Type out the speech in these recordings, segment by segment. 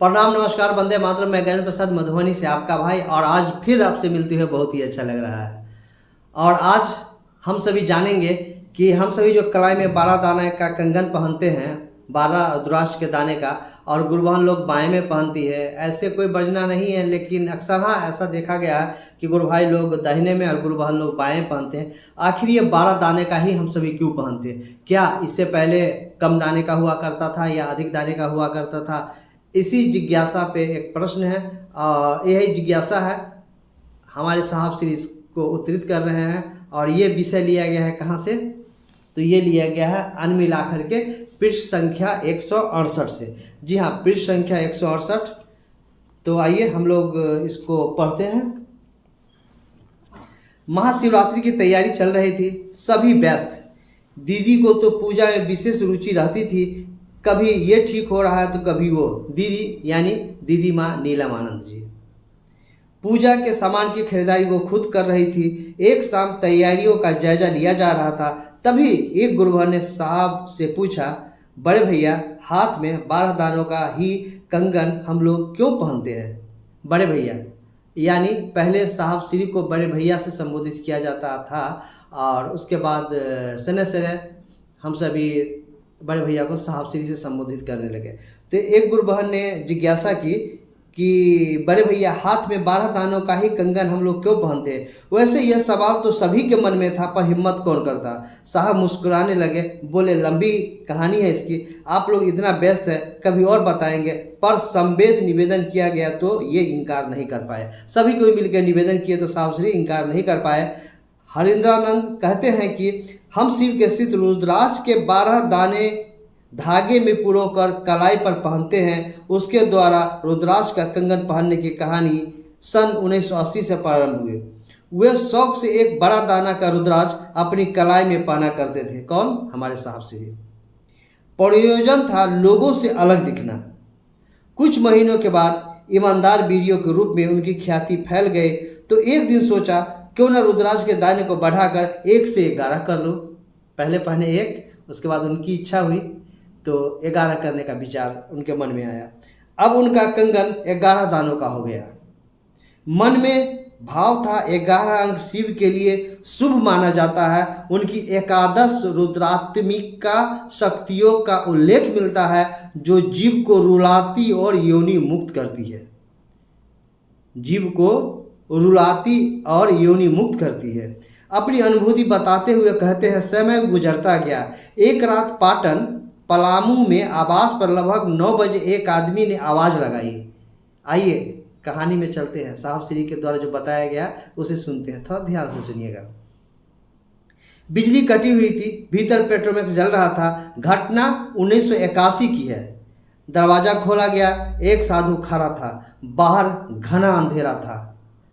प्रणाम, नमस्कार, वंदे मातरम। मैं गजेंद्र प्रसाद मधुबनी से आपका भाई, और आज फिर आपसे मिलते हुए बहुत ही अच्छा लग रहा है। और आज हम सभी जानेंगे कि हम सभी जो कलाई में 12 दाने का कंगन पहनते हैं, 12 रुद्राक्ष के दाने का, और गुरु बहन लोग बाएं में पहनती है। ऐसे कोई वर्जना नहीं है, लेकिन अक्सर हाँ ऐसा देखा गया है कि गुरु भाई लोग दाहिने में और गुरु बहन लोग बाएं पहनते हैं। आखिर ये 12 दाने का ही हम सभी क्यों पहनते हैं? क्या इससे पहले कम दाने का हुआ करता था या अधिक दाने का हुआ करता था? इसी जिज्ञासा पे एक प्रश्न है, और यही जिज्ञासा है हमारे साहब श्री इसको उत्तरित कर रहे हैं। और ये विषय लिया गया है कहाँ से? तो ये लिया गया है अन मिलाकर के पृष्ठ संख्या 168 से। जी हाँ, पृष्ठ संख्या 168। तो आइए हम लोग इसको पढ़ते हैं। महाशिवरात्रि की तैयारी चल रही थी, सभी व्यस्त। दीदी को तो पूजा में विशेष रुचि रहती थी। कभी ये ठीक हो रहा है तो कभी वो। दीदी यानी दीदी माँ नीलम आनंद जी पूजा के सामान की खरीदारी वो खुद कर रही थी। एक शाम तैयारियों का जायजा लिया जा रहा था, तभी एक गुरुवर ने साहब से पूछा, बड़े भैया, हाथ में 12 दानों का ही कंगन हम लोग क्यों पहनते हैं? बड़े भैया यानी पहले साहब श्री को बड़े भैया से संबोधित किया जाता था, और उसके बाद सने सने हम सभी बड़े भैया को साहब श्री से संबोधित करने लगे। तो एक गुरु बहन ने जिज्ञासा की कि बड़े भैया, हाथ में 12 दानों का ही कंगन हम लोग क्यों पहनते हैं? वैसे यह सवाल तो सभी के मन में था, पर हिम्मत कौन करता। साहब मुस्कुराने लगे, बोले, लंबी कहानी है इसकी, आप लोग इतना व्यस्त है, कभी और बताएंगे। पर संवेद निवेदन किया गया तो ये इनकार नहीं कर पाए। सभी को मिलकर निवेदन किए तो साहब श्री इनकार नहीं कर पाए। हरिंद्रानंद कहते हैं कि हम शिव के स्थित रुद्राक्ष के 12 दाने धागे में पुरोकर कलाई पर पहनते हैं। उसके द्वारा रुद्राक्ष का कंगन पहनने की कहानी सन 1980 से प्रारंभ हुई। वे शौक से एक बड़ा दाना का रुद्राक्ष अपनी कलाई में पहना करते थे। कौन? हमारे साहब श्री। प्रयोजन था लोगों से अलग दिखना। कुछ महीनों के बाद ईमानदार वीडियो के रूप में उनकी ख्याति फैल गई, तो एक दिन सोचा, क्यों न रुद्राक्ष के दाने को बढ़ाकर 1 से 11 कर लो। पहले पहने 1, उसके बाद उनकी इच्छा हुई तो 11 करने का विचार उनके मन में आया। अब उनका कंगन 11 दानों का हो गया। मन में भाव था 11 अंक शिव के लिए शुभ माना जाता है। उनकी एकादश रुद्रात्मिका शक्तियों का उल्लेख मिलता है, जो जीव को रुलाती और योनि मुक्त करती है। जीव को रुलाती और योनि मुक्त करती है। अपनी अनुभूति बताते हुए कहते हैं, समय गुजरता गया। एक रात पाटन पलामू में आवास पर लगभग 9 बजे एक आदमी ने आवाज़ लगाई। आइए कहानी में चलते हैं। साहब श्री के द्वारा जो बताया गया उसे सुनते हैं, थोड़ा ध्यान से सुनिएगा। बिजली कटी हुई थी, भीतर पेट्रोमैक्स जल रहा था। घटना 1981 की है। दरवाज़ा खोला गया, एक साधु खड़ा था। बाहर घना अंधेरा था,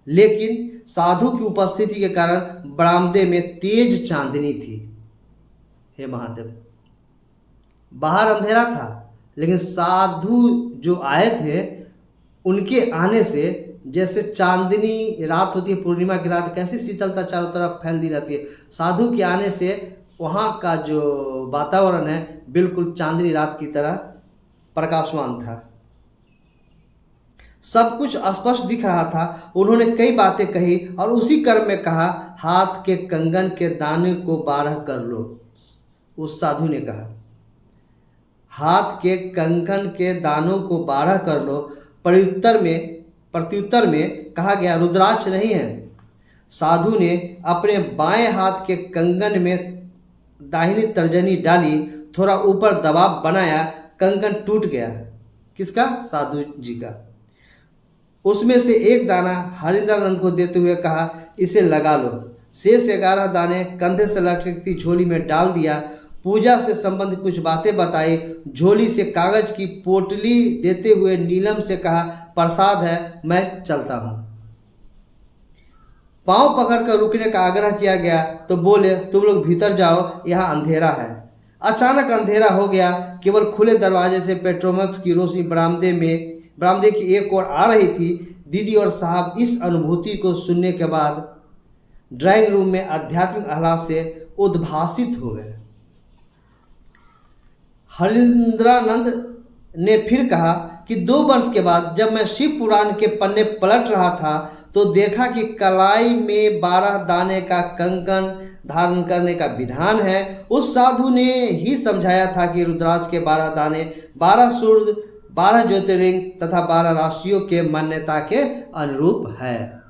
लेकिन साधु की उपस्थिति के कारण बरामदे में तेज चांदनी थी। हे महादेव, बाहर अंधेरा था, लेकिन साधु जो आए थे उनके आने से जैसे चांदनी रात होती है, पूर्णिमा की रात, कैसी शीतलता चारों तरफ फैलती रहती है, साधु के आने से वहाँ का जो वातावरण है बिल्कुल चांदनी रात की तरह प्रकाशमान था। सब कुछ स्पष्ट दिख रहा था। उन्होंने कई बातें कही और उसी क्रम में कहा, हाथ के कंगन के दाने को 12 कर लो। उस साधु ने कहा, हाथ के कंगन के दानों को 12 कर लो। प्रत्युत्तर में कहा गया, रुद्राक्ष नहीं है। साधु ने अपने बाएं हाथ के कंगन में दाहिनी तर्जनी डाली, थोड़ा ऊपर दबाव बनाया, कंगन टूट गया। किसका? साधु जी का। उसमें से एक दाना हरिंद्रानंद को देते हुए कहा, इसे लगा लो। शेष 11 दाने कंधे से लटकती झोली में डाल दिया। पूजा से संबंधित कुछ बातें बताई। झोली से कागज की पोटली देते हुए नीलम से कहा, प्रसाद है, मैं चलता हूँ। पांव पकड़कर रुकने का आग्रह किया गया तो बोले, तुम लोग भीतर जाओ, यहाँ अंधेरा है। अचानक अंधेरा हो गया। केवल खुले दरवाजे से पेट्रोमैक्स की रोशनी बरामदे की एक ओर आ रही थी। दीदी और साहब इस अनुभूति को सुनने के बाद ड्राइंग रूम में आध्यात्मिक आह्लाद से उद्भासित हो गए। हरिंद्रानंद ने फिर कहा, कि 2 वर्ष के बाद जब मैं शिव पुराण के पन्ने पलट रहा था तो देखा कि कलाई में 12 दाने का कंकन धारण करने का विधान है। उस साधु ने ही समझाया था कि रुद्राक्ष के 12 दाने 12 सूर्य, 12 ज्योतिर्लिंग तथा 12 राशियों के मान्यता के अनुरूप है।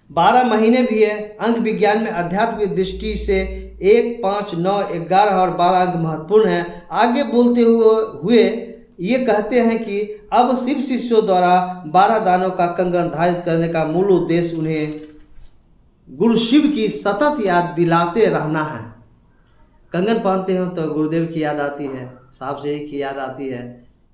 12 महीने भी है। अंक विज्ञान में आध्यात्मिक दृष्टि से 1, 5, 9, 11 और 12 अंक महत्वपूर्ण हैं। आगे बोलते हुए ये कहते हैं कि अब शिव शिष्यों द्वारा 12 दानों का कंगन धारित करने का मूल उद्देश्य उन्हें गुरु शिव की सतत याद दिलाते रहना है। कंगन पहनते हो तो गुरुदेव की याद आती है, साहब से की याद आती है।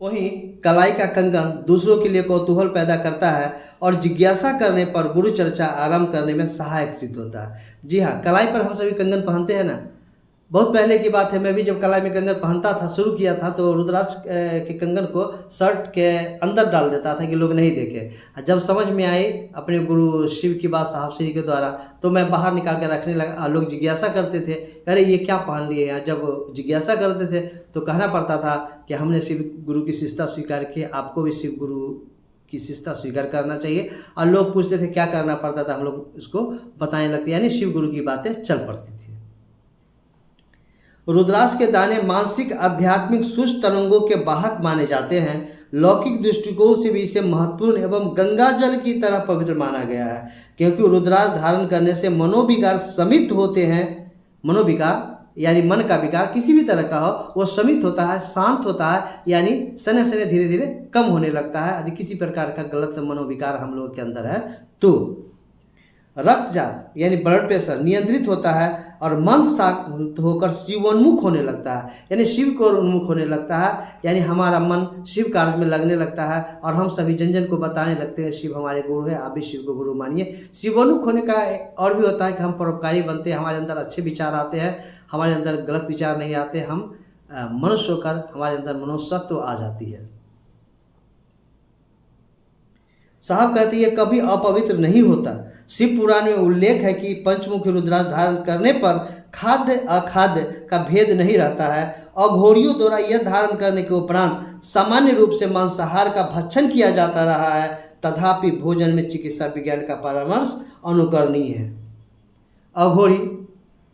वहीं कलाई का कंगन दूसरों के लिए कौतूहल पैदा करता है और जिज्ञासा करने पर गुरु चर्चा आरंभ करने में सहायक सिद्ध होता है। जी हाँ, कलाई पर हम सभी कंगन पहनते हैं ना। बहुत पहले की बात है, मैं भी जब कलाई में कंगन पहनता था, शुरू किया था, तो रुद्राक्ष के कंगन को शर्ट के अंदर डाल देता था कि लोग नहीं देखे। जब समझ में आई अपने गुरु शिव की बात साहब श्री के द्वारा, तो मैं बाहर निकाल के रखने लगा। लोग जिज्ञासा करते थे, अरे ये क्या पहन लिए हैं। जब जिज्ञासा करते थे तो कहना पड़ता था कि हमने शिव गुरु की शिष्टता स्वीकार की, आपको भी शिव गुरु की शिष्टता स्वीकार करना चाहिए। और लोग पूछते थे क्या करना पड़ता था, हम लोग उसको बताने लगते, यानी शिव गुरु की बातें चल पड़ती थी। रुद्राक्ष के दाने मानसिक आध्यात्मिक सुष्ट तरंगों के वाहक माने जाते हैं। लौकिक दृष्टिकोण से भी इसे महत्वपूर्ण एवं गंगा जल की तरह पवित्र माना गया है, क्योंकि रुद्राक्ष धारण करने से मनोविकार शमित होते हैं। मनोविकार यानी मन का विकार किसी भी तरह का हो, वो शमित होता है, शांत होता है, यानी सने सने धीरे धीरे कम होने लगता है। यदि किसी प्रकार का गलत मनोविकार हम लोगों के अंदर है तो रक्तचाप यानी ब्लड प्रेशर नियंत्रित होता है और मन शांत होकर शिवोन्मुख होने लगता है, यानी शिव को उन्मुख होने लगता है, यानी हमारा मन शिव कार्य में लगने लगता है और हम सभी जन जन को बताने लगते हैं शिव हमारे गुरु है, आप भी शिव को गुरु मानिए। शिवोन्मुख होने का और भी होता है कि हम परोपकारी बनते हैं, हमारे अंदर अच्छे विचार आते हैं, हमारे अंदर गलत विचार नहीं आते, हम मनुष्य होकर हमारे अंदर मनुष्यत्व आ जाती है। साहब कहते हैं कभी अपवित्र नहीं होता। शिव पुराण में उल्लेख है कि पंचमुखी रुद्राक्ष धारण करने पर खाद्य अखाद्य का भेद नहीं रहता है। अघोरियों द्वारा यह धारण करने के उपरांत सामान्य रूप से मांसाहार का भक्षण किया जाता रहा है, तथापि भोजन में चिकित्सा विज्ञान का परामर्श अनुकरणीय है। अघोरी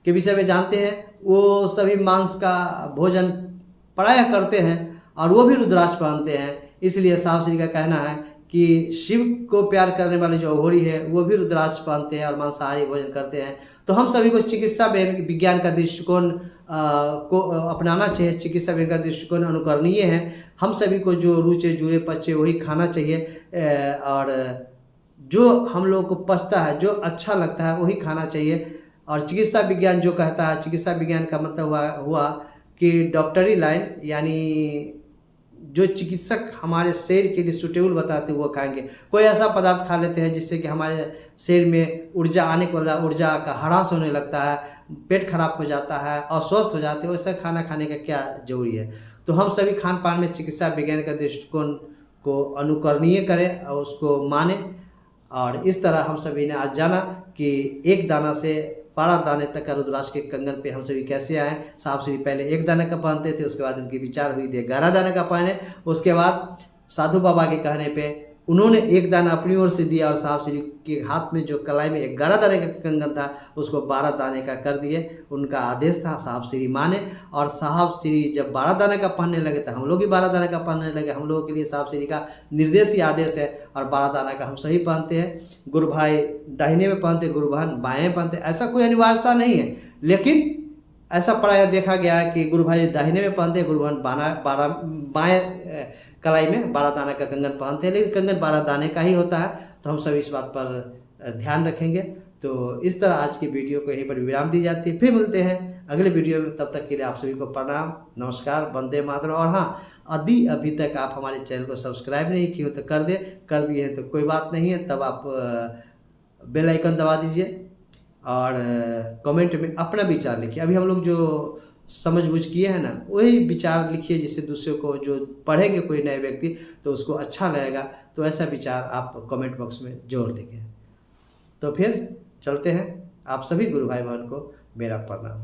के विषय में जानते हैं, वो सभी मांस का भोजन पराया करते हैं और वो भी रुद्राक्ष पहनते हैं। इसलिए साहब श्री का कहना है कि शिव को प्यार करने वाले जो अघोरी है वो भी रुद्राक्ष पहनते हैं और मांसाहारी भोजन करते हैं। तो हम सभी को चिकित्सा विज्ञान का दृष्टिकोण को अपनाना चाहिए। चिकित्सा विज्ञान का दृष्टिकोण अनुकरणीय है। हम सभी को जो रुचे जुड़े पचे वही खाना चाहिए और जो हम लोग को पचता है, जो अच्छा लगता है वही खाना चाहिए। और चिकित्सा विज्ञान जो कहता है, चिकित्सा विज्ञान का मतलब हुआ कि डॉक्टरी लाइन, यानी जो चिकित्सक हमारे शरीर के लिए सुटेबल बताते हैं वो खाएंगे। कोई ऐसा पदार्थ खा लेते हैं जिससे कि हमारे शरीर में ऊर्जा आने के बाद ऊर्जा का ह्रास होने लगता है, पेट खराब हो जाता है, अस्वस्थ हो जाते हैं। वैसा खाना खाने का क्या जरूरी है। तो हम सभी खान पान में चिकित्सा विज्ञान का दृष्टिकोण को अनुकरणीय करें और उसको माने। और इस तरह हम सभी ने आज जाना कि एक दाना से 12 दाने तक का रुद्राक्ष के कंगन पे हम सभी कैसे आए। साहब श्री पहले 1 दाने का पहनते थे, उसके बाद उनकी विचार हुई थी 11 दाने का पहने। उसके बाद साधु बाबा के कहने पे उन्होंने 1 दाना अपनी ओर से दिया और साहब श्री के हाथ में जो कलाई में 11 दाने का कंगन था उसको 12 दाने का कर दिए। उनका आदेश था, साहब श्री माने। और साहब श्री जब 12 दाने का पहनने लगे तो हम लोग भी 12 दाने का पहनने लगे। हम लोगों के लिए साहब श्री का निर्देश ही आदेश है और 12 दाना का हम सही पहनते हैं। गुरु भाई दाहिने में पहनते, गुरु बहन बाएँ पहनते, ऐसा कोई अनिवार्यता नहीं है। लेकिन ऐसा प्रायः देखा गया है कि गुरु भाई दाहिने में पहनते, गुरु बहन बाएँ कलाई में 12 दाना का कंगन पहनते हैं। लेकिन कंगन 12 दाने का ही होता है, तो हम सभी इस बात पर ध्यान रखेंगे। तो इस तरह आज की वीडियो को यहीं पर विराम दी जाती है। फिर मिलते हैं अगले वीडियो में। तब तक के लिए आप सभी को प्रणाम, नमस्कार, वंदे मातरम। और हाँ, यदि अभी तक आप हमारे चैनल को सब्सक्राइब नहीं किए हो तो कर दें। कर दिए हैं तो कोई बात नहीं है, तब आप बेल आइकन दबा दीजिए और कमेंट में अपना विचार लिखिए। अभी हम लोग जो समझ बूझ किए हैं ना, वही विचार लिखिए जिससे दूसरे को जो पढ़ेंगे कोई नए व्यक्ति तो उसको अच्छा लगेगा। तो ऐसा विचार आप कमेंट बॉक्स में जोड़ लिखें। तो फिर चलते हैं। आप सभी गुरु भाई बहन को मेरा प्रणाम।